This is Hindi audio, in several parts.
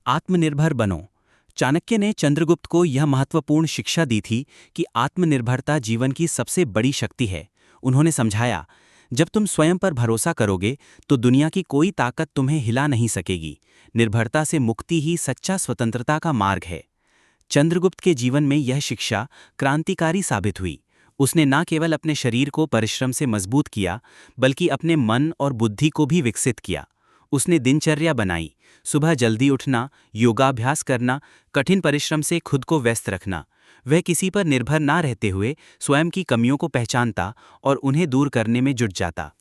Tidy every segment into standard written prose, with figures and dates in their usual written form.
आत्मनिर्भर बनो। चाणक्य ने चंद्रगुप्त को यह महत्वपूर्ण शिक्षा दी थी कि आत्मनिर्भरता जीवन की सबसे बड़ी शक्ति है। उन्होंने समझाया, जब तुम स्वयं पर भरोसा करोगे तो दुनिया की कोई ताकत तुम्हें हिला नहीं सकेगी। निर्भरता से मुक्ति ही सच्चा स्वतंत्रता का मार्ग है। चंद्रगुप्त के जीवन में यह शिक्षा क्रांतिकारी साबित हुई। उसने न केवल अपने शरीर को परिश्रम से मजबूत किया, बल्कि अपने मन और बुद्धि को भी विकसित किया। उसने दिनचर्या बनाई, सुबह जल्दी उठना, योगाभ्यास करना, कठिन परिश्रम से खुद को व्यस्त रखना। वह किसी पर निर्भर ना रहते हुए स्वयं की कमियों को पहचानता और उन्हें दूर करने में जुट जाता।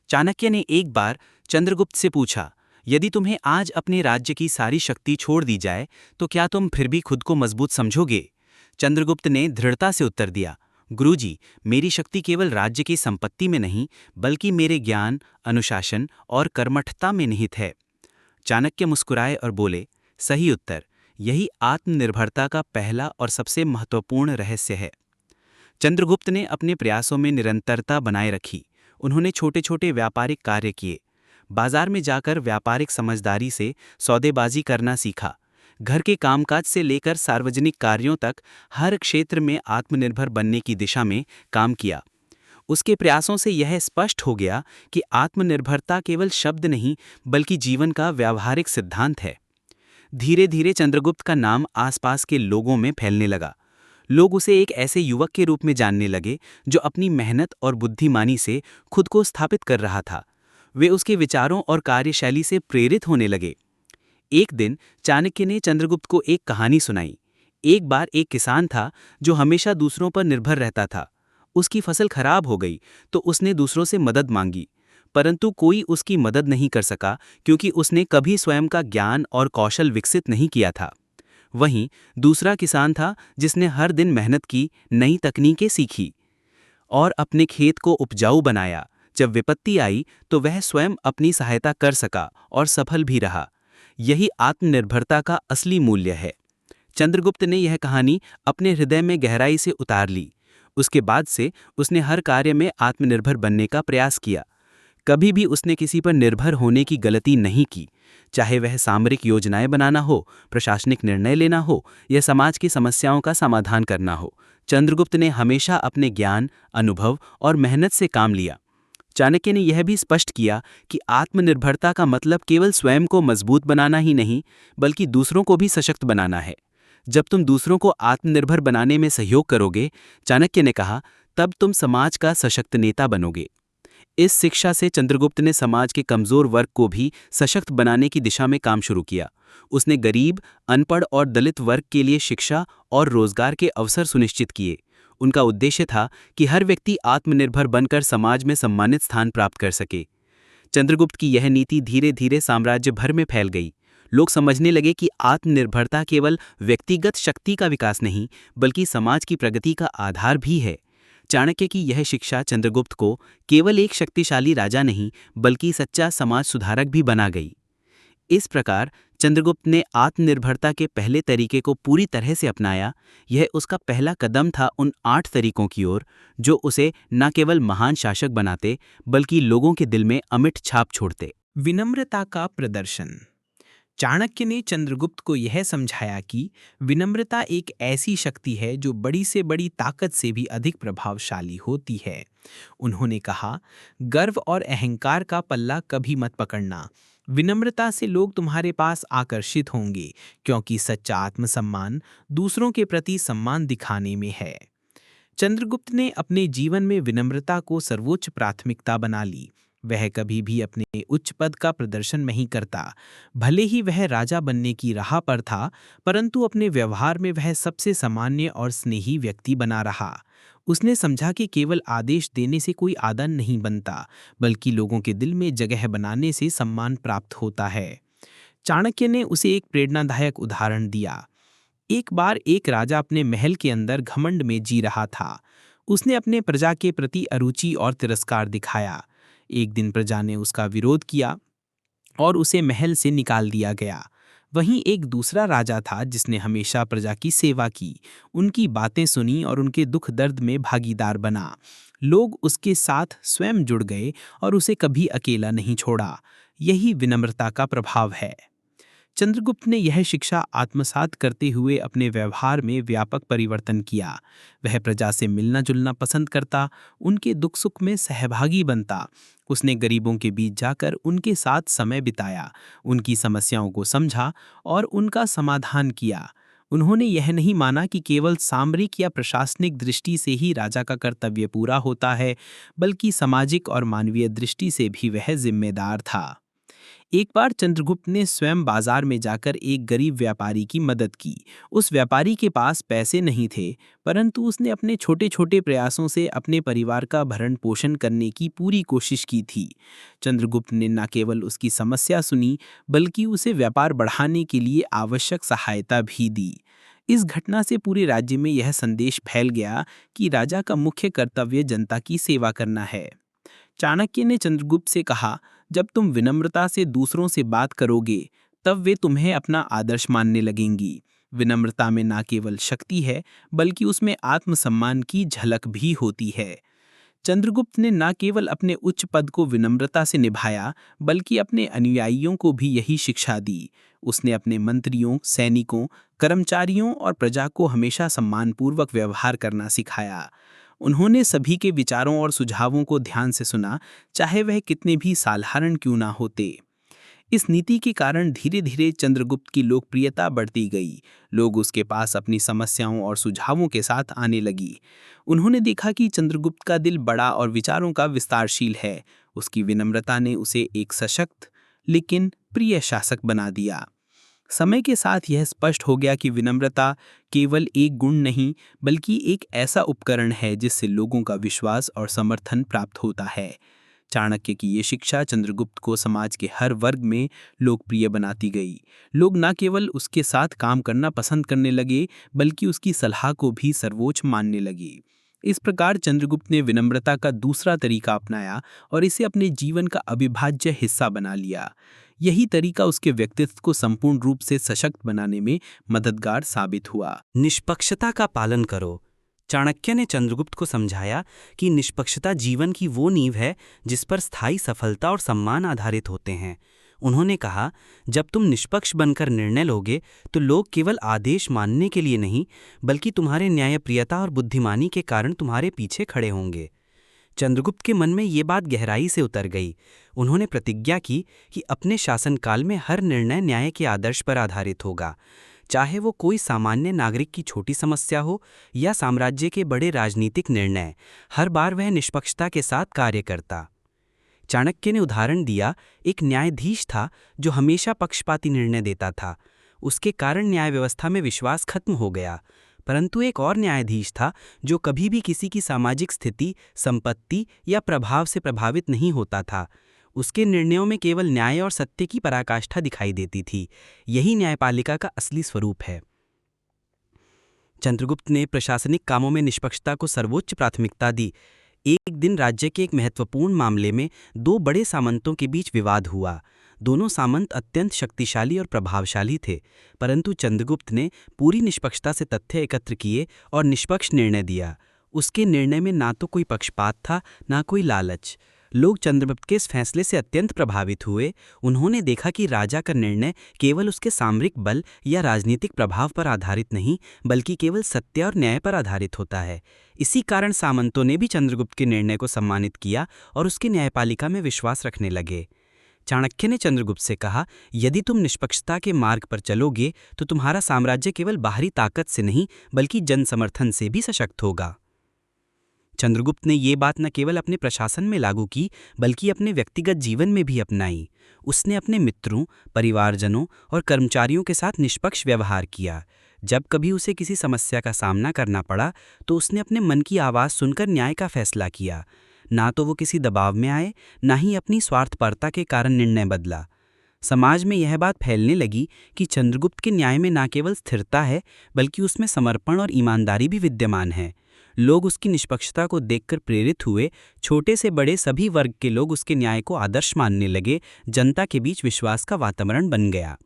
चाणक्य ने एक बार चंद्रगुप्त से पूछा, यदि तुम्हें आज अपने राज्य की सारी शक्ति छोड़ दी जाए तो क्या तुम फिर भी खुद को मजबूत समझोगे? चंद्रगुप्त ने दृढ़ता से उत्तर दिया, गुरुजी, मेरी शक्ति केवल राज्य की संपत्ति में नहीं, बल्कि मेरे ज्ञान, अनुशासन और कर्मठता में निहित है। चाणक्य मुस्कुराए और बोले, सही उत्तर। यही आत्मनिर्भरता का पहला और सबसे महत्वपूर्ण रहस्य है। चंद्रगुप्त ने अपने प्रयासों में निरंतरता बनाए रखी। उन्होंने छोटे छोटे व्यापारिक कार्य किए। बाजार में जाकर व्यापारिक समझदारी से सौदेबाजी करना सीखा। घर के कामकाज से लेकर सार्वजनिक कार्यों तक हर क्षेत्र में आत्मनिर्भर बनने की दिशा में काम किया। उसके प्रयासों से यह स्पष्ट हो गया कि आत्मनिर्भरता केवल शब्द नहीं, बल्कि जीवन का व्यावहारिक सिद्धांत है। धीरे धीरे चंद्रगुप्त का नाम आसपास के लोगों में फैलने लगा। लोग उसे एक ऐसे युवक के रूप में जानने लगे जो अपनी मेहनत और बुद्धिमानी से खुद को स्थापित कर रहा था। वे उसके विचारों और कार्यशैली से प्रेरित होने लगे। एक दिन चाणक्य ने चंद्रगुप्त को एक कहानी सुनाई। एक बार एक किसान था जो हमेशा दूसरों पर निर्भर रहता था। उसकी फसल खराब हो गई तो उसने दूसरों से मदद मांगी, परंतु कोई उसकी मदद नहीं कर सका क्योंकि उसने कभी स्वयं का ज्ञान और कौशल विकसित नहीं किया था। वहीं दूसरा किसान था जिसने हर दिन मेहनत की, नई तकनीकें सीखी और अपने खेत को उपजाऊ बनाया। जब विपत्ति आई तो वह स्वयं अपनी सहायता कर सका और सफल भी रहा। यही आत्मनिर्भरता का असली मूल्य है। चंद्रगुप्त ने यह कहानी अपने हृदय में गहराई से उतार ली। उसके बाद से उसने हर कार्य में आत्मनिर्भर बनने का प्रयास किया। कभी भी उसने किसी पर निर्भर होने की गलती नहीं की, चाहे वह सामरिक योजनाएं बनाना हो, प्रशासनिक निर्णय लेना हो या समाज की समस्याओं का समाधान करना हो। चंद्रगुप्त ने हमेशा अपने ज्ञान, अनुभव और मेहनत से काम लिया। चाणक्य ने यह भी स्पष्ट किया कि आत्मनिर्भरता का मतलब केवल स्वयं को मजबूत बनाना ही नहीं, बल्कि दूसरों को भी सशक्त बनाना है। जब तुम दूसरों को आत्मनिर्भर बनाने में सहयोग करोगे, चाणक्य ने कहा, तब तुम समाज का सशक्त नेता बनोगे। इस शिक्षा से चंद्रगुप्त ने समाज के कमजोर वर्ग को भी सशक्त बनाने की दिशा में काम शुरू किया। उसने गरीब, अनपढ़ और दलित वर्ग के लिए शिक्षा और रोजगार के अवसर सुनिश्चित किए। उनका उद्देश्य था कि हर व्यक्ति आत्मनिर्भर बनकर समाज में सम्मानित स्थान प्राप्त कर सके। चंद्रगुप्त की यह नीति धीरे धीरे साम्राज्य भर में फैल गई। लोग समझने लगे कि आत्मनिर्भरता केवल व्यक्तिगत शक्ति का विकास नहीं, बल्कि समाज की प्रगति का आधार भी है। चाणक्य की यह शिक्षा चंद्रगुप्त को केवल एक शक्तिशाली राजा नहीं, बल्कि सच्चा समाज सुधारक भी बना गई। इस प्रकार चंद्रगुप्त ने आत्मनिर्भरता के पहले तरीके को पूरी तरह से अपनाया। यह उसका पहला कदम था उन 8 तरीकों की ओर जो उसे न केवल महान शासक बनाते, बल्कि लोगों के दिल में अमिट छाप छोड़ते। विनम्रता का प्रदर्शन। चाणक्य ने चंद्रगुप्त को यह समझाया कि विनम्रता एक ऐसी शक्ति है जो बड़ी से बड़ी ताकत से भी अधिक प्रभावशाली होती है। उन्होंने कहा, गर्व और अहंकार का पल्ला कभी मत पकड़ना। विनम्रता से लोग तुम्हारे पास आकर्षित होंगे, क्योंकि सच्चा आत्मसम्मान दूसरों के प्रति सम्मान दिखाने में है। चंद्रगुप्त ने अपने जीवन में विनम्रता को सर्वोच्च प्राथमिकता बना ली। वह कभी भी अपने उच्च पद का प्रदर्शन नहीं करता। भले ही वह राजा बनने की राह पर था, परंतु अपने व्यवहार में वह सबसे सामान्य और स्नेही व्यक्ति बना रहा। उसने समझा कि केवल आदेश देने से कोई आदर नहीं बनता, बल्कि लोगों के दिल में जगह बनाने से सम्मान प्राप्त होता है। चाणक्य ने उसे एक प्रेरणादायक उदाहरण दिया। एक बार एक राजा अपने महल के अंदर घमंड में जी रहा था। उसने अपने प्रजा के प्रति अरुचि और तिरस्कार दिखाया। एक दिन प्रजा ने उसका विरोध किया और उसे महल से निकाल दिया गया। वहीं एक दूसरा राजा था जिसने हमेशा प्रजा की सेवा की, उनकी बातें सुनी और उनके दुख दर्द में भागीदार बना। लोग उसके साथ स्वयं जुड़ गए और उसे कभी अकेला नहीं छोड़ा। यही विनम्रता का प्रभाव है। चंद्रगुप्त ने यह शिक्षा आत्मसात करते हुए अपने व्यवहार में व्यापक परिवर्तन किया। वह प्रजा से मिलना जुलना पसंद करता, उनके दुख सुख में सहभागी बनता। उसने गरीबों के बीच जाकर उनके साथ समय बिताया, उनकी समस्याओं को समझा और उनका समाधान किया। उन्होंने यह नहीं माना कि केवल सामरिक या प्रशासनिक दृष्टि से ही राजा का कर्तव्य पूरा होता है, बल्कि सामाजिक और मानवीय दृष्टि से भी वह जिम्मेदार था। एक बार चंद्रगुप्त ने स्वयं बाजार में जाकर एक गरीब व्यापारी की मदद की। उस व्यापारी के पास पैसे नहीं थे, परंतु उसने अपने छोटे छोटे प्रयासों से अपने परिवार का भरण पोषण करने की पूरी कोशिश की थी। चंद्रगुप्त ने न केवल उसकी समस्या सुनी, बल्कि उसे व्यापार बढ़ाने के लिए आवश्यक सहायता भी दी। इस घटना से पूरे राज्य में यह संदेश फैल गया कि राजा का मुख्य कर्तव्य जनता की सेवा करना है। चाणक्य ने चंद्रगुप्त से कहा, जब तुम विनम्रता से दूसरों से बात करोगे, तब वे तुम्हें अपना आदर्श मानने लगेंगी। विनम्रता में न केवल शक्ति है, बल्कि उसमें आत्मसम्मान की झलक भी होती है। चंद्रगुप्त ने न केवल अपने उच्च पद को विनम्रता से निभाया, बल्कि अपने अनुयायियों को भी यही शिक्षा दी। उसने अपने मंत्रियों, सैनिकों, कर्मचारियों और प्रजा को हमेशा सम्मानपूर्वक व्यवहार करना सिखाया। उन्होंने सभी के विचारों और सुझावों को ध्यान से सुना, चाहे वह कितने भी साधारण क्यों ना होते। इस नीति के कारण धीरे धीरे चंद्रगुप्त की लोकप्रियता बढ़ती गई। लोग उसके पास अपनी समस्याओं और सुझावों के साथ आने लगी। उन्होंने देखा कि चंद्रगुप्त का दिल बड़ा और विचारों का विस्तारशील है। उसकी विनम्रता ने उसे एक सशक्त लेकिन प्रिय शासक बना दिया। समय के साथ यह स्पष्ट हो गया कि विनम्रता केवल एक गुण नहीं, बल्कि एक ऐसा उपकरण है जिससे लोगों का विश्वास और समर्थन प्राप्त होता है। चाणक्य की ये शिक्षा चंद्रगुप्त को समाज के हर वर्ग में लोकप्रिय बनाती गई। लोग न केवल उसके साथ काम करना पसंद करने लगे, बल्कि उसकी सलाह को भी सर्वोच्च मानने लगे। इस प्रकार चंद्रगुप्त ने विनम्रता का दूसरा तरीका अपनाया और इसे अपने जीवन का अविभाज्य हिस्सा बना लिया। यही तरीका उसके व्यक्तित्व को संपूर्ण रूप से सशक्त बनाने में मददगार साबित हुआ। निष्पक्षता का पालन करो। चाणक्य ने चंद्रगुप्त को समझाया कि निष्पक्षता जीवन की वो नींव है जिस पर स्थायी सफलता और सम्मान आधारित होते हैं। उन्होंने कहा, जब तुम निष्पक्ष बनकर निर्णय लोगे तो लोग केवल आदेश मानने के लिए नहीं, बल्कि तुम्हारे न्यायप्रियता और बुद्धिमानी के कारण तुम्हारे पीछे खड़े होंगे। चंद्रगुप्त के मन में ये बात गहराई से उतर गई। उन्होंने प्रतिज्ञा की कि अपने शासनकाल में हर निर्णय न्याय के आदर्श पर आधारित होगा, चाहे वो कोई सामान्य नागरिक की छोटी समस्या हो या साम्राज्य के बड़े राजनीतिक निर्णय। हर बार वह निष्पक्षता के साथ कार्य करता। चाणक्य ने उदाहरण दिया, एक न्यायाधीश था जो हमेशा पक्षपाती निर्णय देता था। उसके कारण न्याय व्यवस्था में विश्वास खत्म हो गया। परंतु एक और न्यायाधीश था जो कभी भी किसी की सामाजिक स्थिति, संपत्ति या प्रभाव से प्रभावित नहीं होता था। उसके निर्णयों में केवल न्याय और सत्य की पराकाष्ठा दिखाई देती थी। यही न्यायपालिका का असली स्वरूप है। चंद्रगुप्त ने प्रशासनिक कामों में निष्पक्षता को सर्वोच्च प्राथमिकता दी। एक दिन राज्य के एक महत्वपूर्ण मामले में दो बड़े सामंतों के बीच विवाद हुआ। दोनों सामंत अत्यंत शक्तिशाली और प्रभावशाली थे, परंतु चंद्रगुप्त ने पूरी निष्पक्षता से तथ्य एकत्र किए और निष्पक्ष निर्णय दिया। उसके निर्णय में ना तो कोई पक्षपात था, ना कोई लालच। लोग चंद्रगुप्त के इस फैसले से अत्यंत प्रभावित हुए। उन्होंने देखा कि राजा का निर्णय केवल उसके सामरिक बल या राजनीतिक प्रभाव पर आधारित नहीं, बल्कि केवल सत्य और न्याय पर आधारित होता है। इसी कारण सामंतों ने भी चंद्रगुप्त के निर्णय को सम्मानित किया और उसकी न्यायपालिका में विश्वास रखने लगे। चाणक्य ने चंद्रगुप्त से कहा, यदि तुम निष्पक्षता के मार्ग पर चलोगे तो तुम्हारा साम्राज्य केवल बाहरी ताकत से नहीं, बल्कि जन समर्थन से भी सशक्त होगा। चंद्रगुप्त ने ये बात न केवल अपने प्रशासन में लागू की, बल्कि अपने व्यक्तिगत जीवन में भी अपनाई। उसने अपने मित्रों, परिवारजनों और कर्मचारियों के साथ निष्पक्ष व्यवहार किया। जब कभी उसे किसी समस्या का सामना करना पड़ा, तो उसने अपने मन की आवाज़ सुनकर न्याय का फैसला किया। ना तो वो किसी दबाव में आए, ना ही अपनी स्वार्थपरता के कारण निर्णय बदला। समाज में यह बात फैलने लगी कि चंद्रगुप्त के न्याय में न केवल स्थिरता है, बल्कि उसमें समर्पण और ईमानदारी भी विद्यमान है। लोग उसकी निष्पक्षता को देखकर प्रेरित हुए। छोटे से बड़े सभी वर्ग के लोग उसके न्याय को आदर्श मानने लगे। जनता के बीच विश्वास का वातावरण बन गया।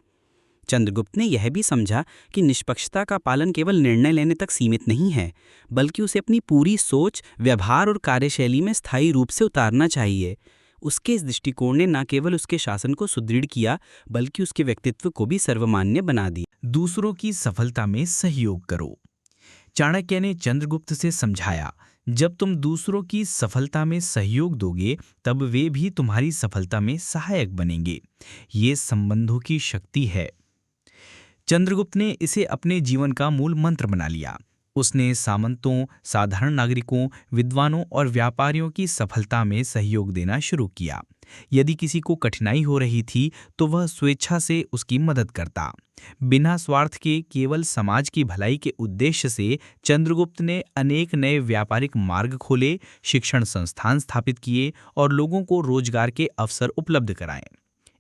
चंद्रगुप्त ने यह भी समझा कि निष्पक्षता का पालन केवल निर्णय लेने तक सीमित नहीं है, बल्कि उसे अपनी पूरी सोच, व्यवहार और कार्यशैली में स्थायी रूप से उतारना चाहिए। उसके इस दृष्टिकोण ने न केवल उसके शासन को सुदृढ़ किया बल्कि उसके व्यक्तित्व को भी सर्वमान्य बना दिया। दूसरों की सफलता में सहयोग करो। चाणक्य ने चंद्रगुप्त से समझाया, जब तुम दूसरों की सफलता में सहयोग दोगे तब वे भी तुम्हारी सफलता में सहायक बनेंगे। ये संबंधों की शक्ति है। चंद्रगुप्त ने इसे अपने जीवन का मूल मंत्र बना लिया। उसने सामंतों, साधारण नागरिकों, विद्वानों और व्यापारियों की सफलता में सहयोग देना शुरू किया। यदि किसी को कठिनाई हो रही थी तो वह स्वेच्छा से उसकी मदद करता। बिना स्वार्थ के केवल समाज की भलाई के उद्देश्य से चंद्रगुप्त ने अनेक नए व्यापारिक मार्ग खोले, शिक्षण संस्थान स्थापित किए और लोगों को रोजगार के अवसर उपलब्ध कराए।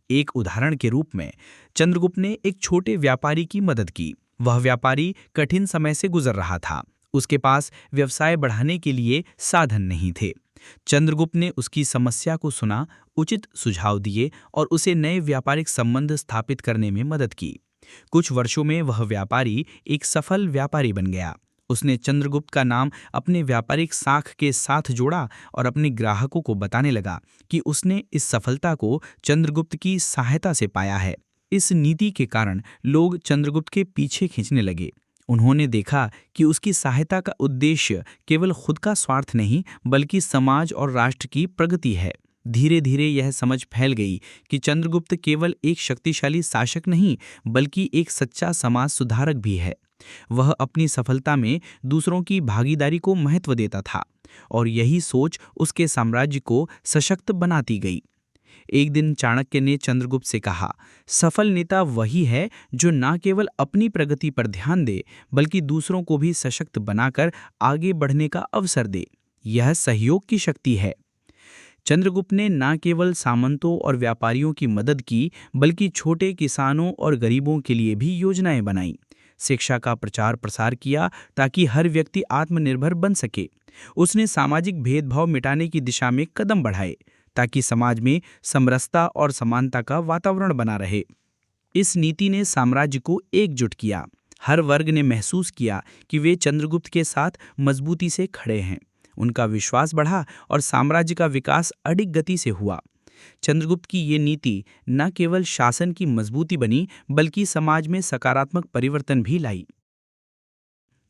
एक उदाहरण के रूप में चंद्रगुप्त ने एक छोटे व्यापारी की मदद की। वह व्यापारी कठिन समय से गुजर रहा था। उसके पास व्यवसाय बढ़ाने के लिए साधन नहीं थे। चंद्रगुप्त ने उसकी समस्या को सुना, उचित सुझाव दिए और उसे नए व्यापारिक संबंध स्थापित करने में मदद की। कुछ वर्षों में वह व्यापारी एक सफल व्यापारी बन गया। उसने चंद्रगुप्त का नाम अपने व्यापारिक साख के साथ जोड़ा और अपने ग्राहकों को बताने लगा कि उसने इस सफलता को चंद्रगुप्त की सहायता से पाया है। इस नीति के कारण लोग चंद्रगुप्त के पीछे खींचने लगे। उन्होंने देखा कि उसकी सहायता का उद्देश्य केवल खुद का स्वार्थ नहीं बल्कि समाज और राष्ट्र की प्रगति है। धीरे धीरे यह समझ फैल गई कि चंद्रगुप्त केवल एक शक्तिशाली शासक नहीं बल्कि एक सच्चा समाज सुधारक भी है। वह अपनी सफलता में दूसरों की भागीदारी को महत्व देता था और यही सोच उसके साम्राज्य को सशक्त बनाती गई। एक दिन चाणक्य ने चंद्रगुप्त से कहा, सफल नेता वही है जो न केवल अपनी प्रगति पर ध्यान दे बल्कि दूसरों को भी सशक्त बनाकर आगे बढ़ने का अवसर दे। यह सहयोग की शक्ति है। चंद्रगुप्त ने न केवल सामंतों और व्यापारियों की मदद की बल्कि छोटे किसानों और गरीबों के लिए भी योजनाएं बनाई। शिक्षा का प्रचार प्रसार किया ताकि हर व्यक्ति आत्मनिर्भर बन सके। उसने सामाजिक भेदभाव मिटाने की दिशा में कदम बढ़ाए ताकि समाज में समरसता और समानता का वातावरण बना रहे। इस नीति ने साम्राज्य को एकजुट किया। हर वर्ग ने महसूस किया कि वे चंद्रगुप्त के साथ मजबूती से खड़े हैं। उनका विश्वास बढ़ा और साम्राज्य का विकास अडिग गति से हुआ। चंद्रगुप्त की ये नीति न केवल शासन की मजबूती बनी बल्कि समाज में सकारात्मक परिवर्तन भी लाई।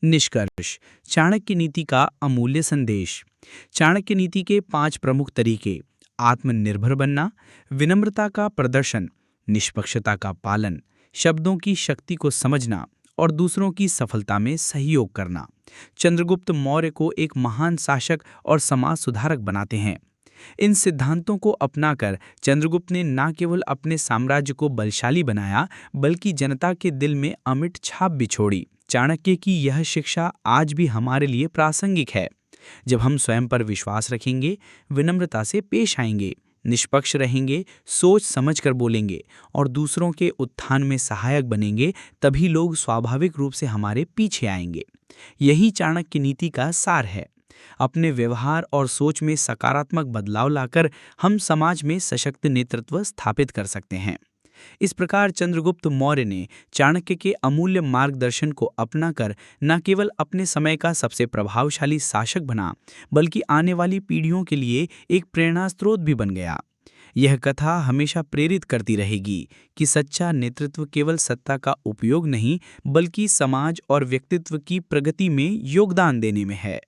निष्कर्ष, चाणक्य नीति का अमूल्य संदेश। चाणक्य नीति के 5 प्रमुख तरीके: आत्मनिर्भर बनना, विनम्रता का प्रदर्शन, निष्पक्षता का पालन, शब्दों की शक्ति को समझना और दूसरों की सफलता में सहयोग करना, चंद्रगुप्त मौर्य को एक महान शासक और समाज सुधारक बनाते हैं। इन सिद्धांतों को अपनाकर चंद्रगुप्त ने न केवल अपने साम्राज्य को बलशाली बनाया बल्कि जनता के दिल में अमिट छाप भी छोड़ी। चाणक्य की यह शिक्षा आज भी हमारे लिए प्रासंगिक है। जब हम स्वयं पर विश्वास रखेंगे, विनम्रता से पेश आएंगे, निष्पक्ष रहेंगे, सोच समझकर बोलेंगे और दूसरों के उत्थान में सहायक बनेंगे, तभी लोग स्वाभाविक रूप से हमारे पीछे आएंगे। यही चाणक्य नीति का सार है। अपने व्यवहार और सोच में सकारात्मक बदलाव लाकर हम समाज में सशक्त नेतृत्व स्थापित कर सकते हैं। इस प्रकार चंद्रगुप्त मौर्य ने चाणक्य के अमूल्य मार्गदर्शन को अपनाकर न केवल अपने समय का सबसे प्रभावशाली शासक बना बल्कि आने वाली पीढ़ियों के लिए एक प्रेरणा स्रोत भी बन गया। यह कथा हमेशा प्रेरित करती रहेगी कि सच्चा नेतृत्व केवल सत्ता का उपयोग नहीं बल्कि समाज और व्यक्तित्व की प्रगति में योगदान देने में है।